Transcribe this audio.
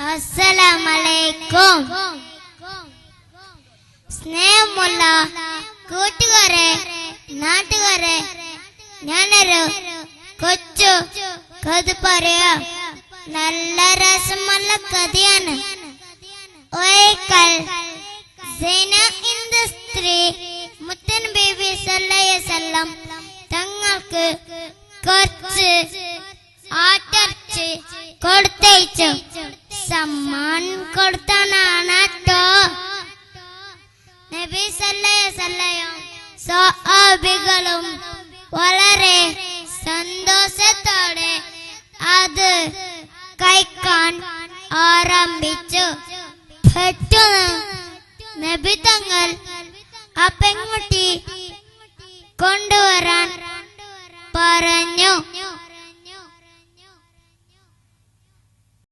അസ്സലാമലൈക്കും. സ്നേഹമുള്ള കൂട്ടുകാരെ, നാട്ടുകാരെ, ഞാനൊരു കൊച്ചു കഥ പറയാ. നല്ല രസമുള്ള കഥയാണ്. ഒരിക്കൽ സൈന എന്ന സ്ത്രീ മുത്തൻ ബീബി സല്ലല്ലാഹു അലൈഹി വസല്ലം തങ്ങൾക്ക് കുറച്ച് ആട്ടിറച്ചി കൊടുത്തയച്ചു. സമ്മാനം കൊടുത്താനാണ് കേട്ടോ. നബി സല്ലല്ലാഹു അലൈഹി വസല്ലം സ്വഹാബികളും വളരെ സന്തോഷത്തോടെ അത് കഴിക്കാൻ ആരംഭിച്ചു. പെട്ടെന്ന് നബി തങ്ങൾ ആ പെൺകുട്ടി കൊണ്ടുവരാൻ പറഞ്ഞു.